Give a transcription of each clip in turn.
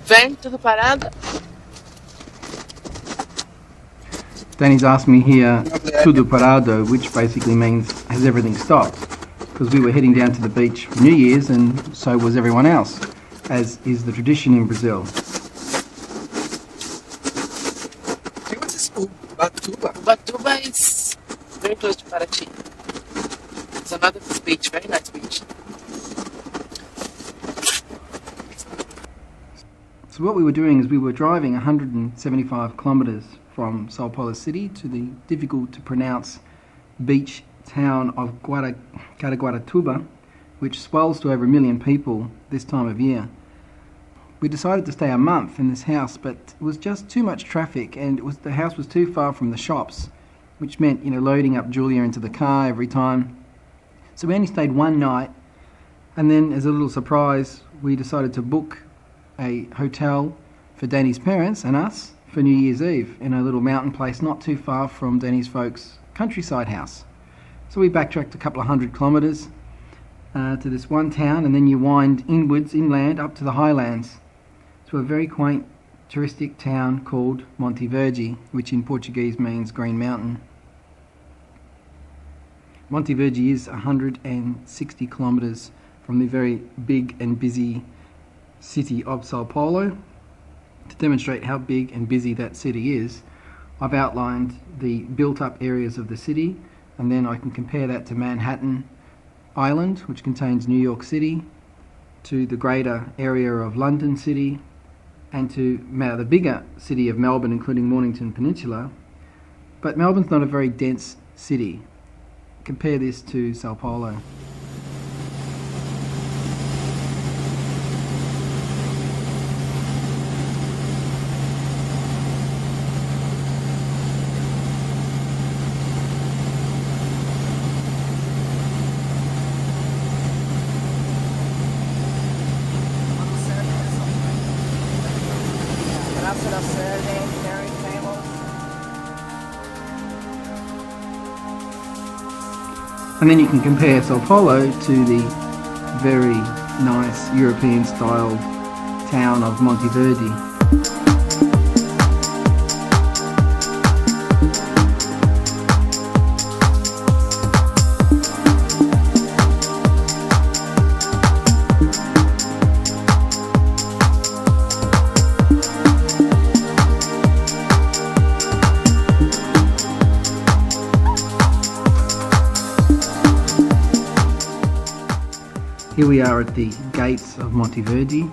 Vem, tudo parado. Danny's asked me here, tudo parado, which basically means, has everything stopped? Because we were heading down to the beach for New Year's and so was everyone else, as is the tradition in Brazil. What's this? Ubatuba? Ubatuba is very close to Paraty. It's another beach, very nice beach. So what we were doing is we were driving 175 kilometres from Sao Paulo city to the difficult to pronounce beach town of Caraguatatuba, which swells to over 1 million people this time of year. We decided to stay a month in this house, but it was just too much traffic and the house was too far from the shops, which meant, loading up Julia into the car every time. So we only stayed one night, and then as a little surprise we decided to book a hotel for Danny's parents and us for New Year's Eve in a little mountain place not too far from Danny's folks' countryside house. So we backtracked a couple of 100 kilometres to this one town, and then you wind inland up to the highlands to a very quaint touristic town called Monte Verde, which in Portuguese means Green Mountain. Monte Verde is 160 kilometres from the very big and busy city of Sao Paulo. To demonstrate how big and busy that city is, I've outlined the built-up areas of the city, and then I can compare that to Manhattan Island, which contains New York City, to the greater area of London City, and to the bigger city of Melbourne, including Mornington Peninsula. But Melbourne's not a very dense city. Compare this to Sao Paulo. And then you can compare Sao Paulo to the very nice European-styled town of Monte Verde. Here we are at the gates of Monte Verde.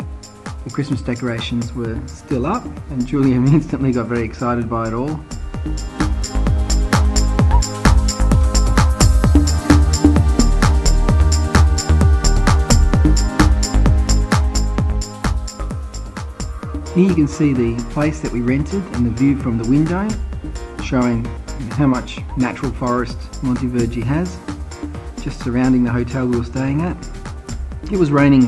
The Christmas decorations were still up and Julia instantly got very excited by it all. Here you can see the place that we rented and the view from the window, showing how much natural forest Monte Verde has, just surrounding the hotel we were staying at. It was raining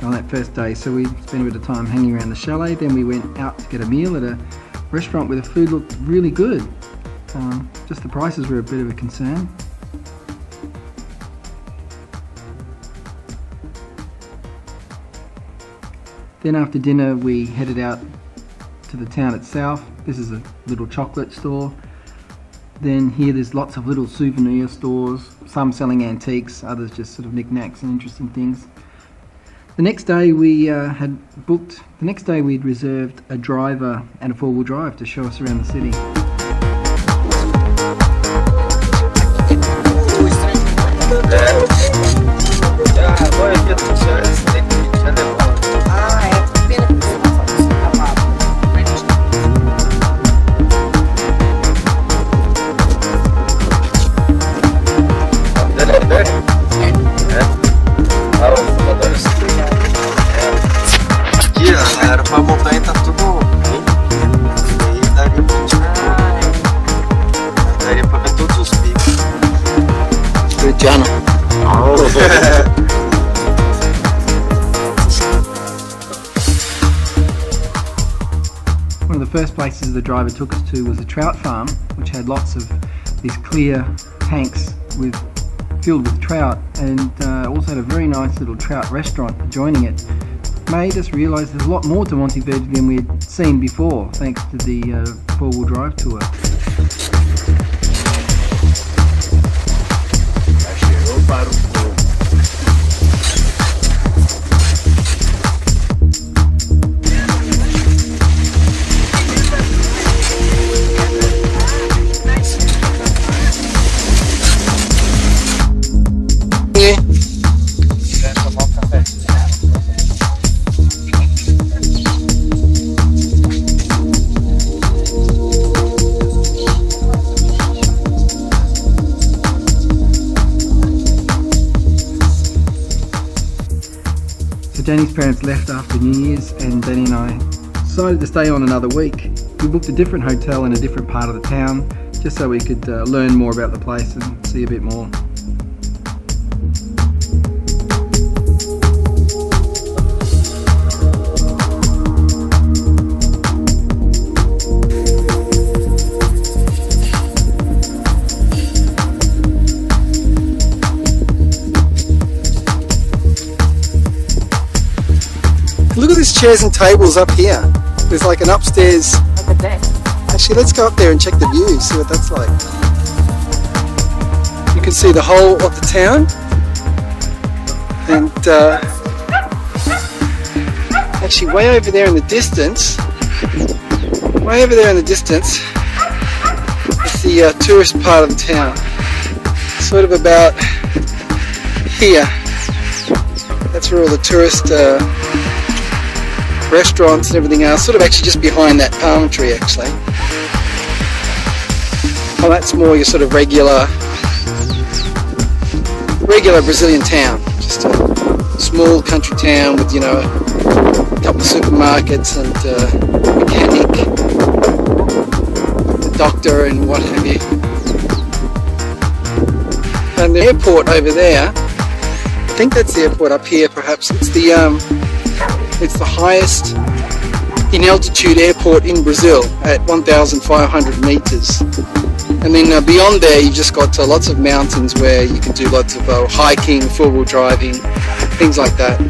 on that first day, so we spent a bit of time hanging around the chalet. Then we went out to get a meal at a restaurant where the food looked really good. Just the prices were a bit of a concern. Then after dinner we headed out to the town itself. This is a little chocolate store. Then here there's lots of little souvenir stores, some selling antiques, others just sort of knickknacks and interesting things. The next day we'd reserved a driver and a four-wheel drive to show us around the city. A montanha tá tudo e daria pra ver todos os picos. Cristiano. One of the first places the driver took us to was a trout farm, which had lots of these clear tanks filled with trout, and also had a very nice little trout restaurant adjoining it. made us realise there's a lot more to Monte Verde than we had seen before, thanks to the four-wheel drive tour. Danny's parents left after New Year's and Danny and I decided to stay on another week. We booked a different hotel in a different part of the town just so we could learn more about the place and see a bit more. Look at these chairs and tables up here. There's like an upstairs. Look at that. Actually, let's go up there and check the view, see what that's like. You can see the whole of the town. And actually way over there in the distance, is the tourist part of the town. Sort of about here. That's where all the tourist restaurants and everything else, sort of actually just behind that palm tree actually. Oh, that's more your sort of regular Brazilian town. Just a small country town with, you know, a couple of supermarkets and a mechanic, a doctor and what have you. And the airport over there, I think that's the airport up here perhaps. It's the highest in altitude airport in Brazil at 1,500 meters. And then beyond there you've just got lots of mountains where you can do lots of hiking, four-wheel driving, things like that.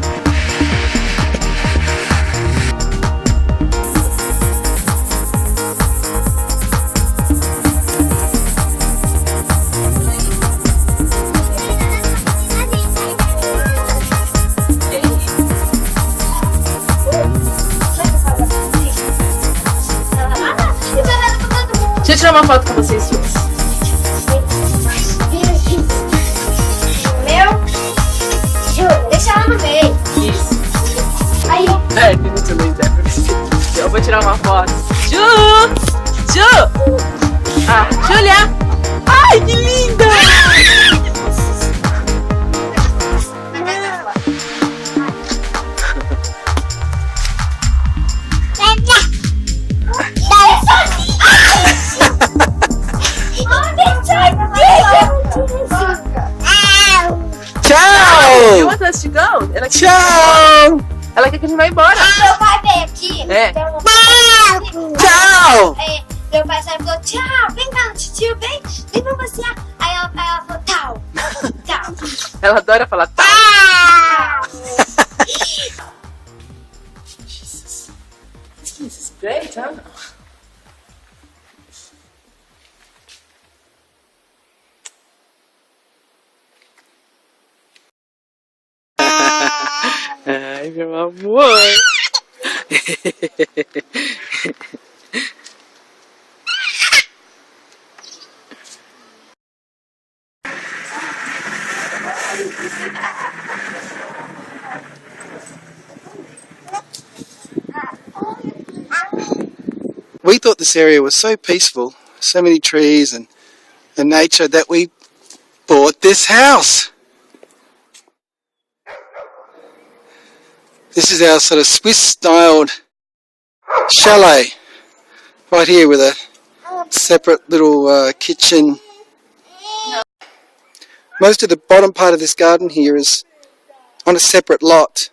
Deixa eu tirar uma foto com vocês duas. Ju, deixa ela no meio. Isso. Aí. É, tem muito lindo, é pra você. Eu vou tirar uma foto. Ju! Ah, Júlia! Ai, que linda! Tchau! You want us to go? Ela quer Tchau! Ela quer que a gente vá embora. Meu pai veio aqui. É. Tchau! Meu pai saiu e falou, tchau, vem cá, tio, vem pra passear. Aí ela falou, tchau. Tchau. Ela adora falar tá. Jesus. This place is great, huh? Ai, meu amor. We thought this area was so peaceful, so many trees and nature, that we bought this house. This is our sort of Swiss-styled chalet right here with a separate little kitchen. Most of the bottom part of this garden here is on a separate lot.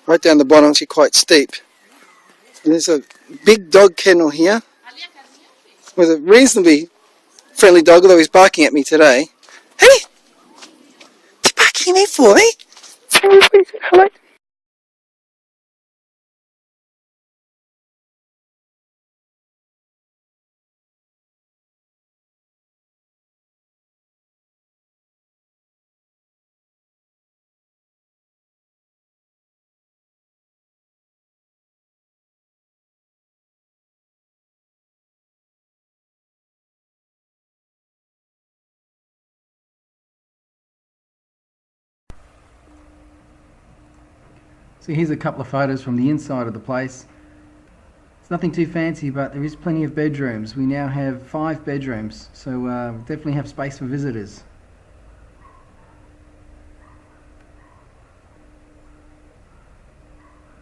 Right down the bottom, actually quite steep. And there's a big dog kennel here with a reasonably friendly dog, although he's barking at me today. Hey! You barking at me for me? Hello. So here's a couple of photos from the inside of the place. It's nothing too fancy, but there is plenty of bedrooms. We now have 5 bedrooms, so definitely have space for visitors.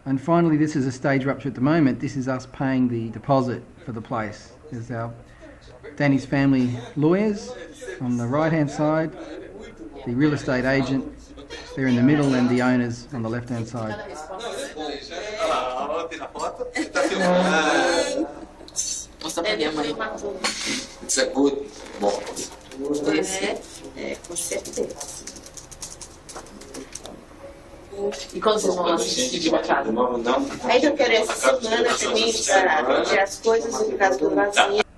And finally, this is a stage rupture at the moment. This is us paying the deposit for the place. There's our Danny's family lawyers on the right hand side, the real estate agent there in the middle, and the owners on the left hand side. It's a good moment. Com certeza. E quando vocês vão assistir pra casa? Aí eu quero essa semana também para ver as coisas em casa do vazio.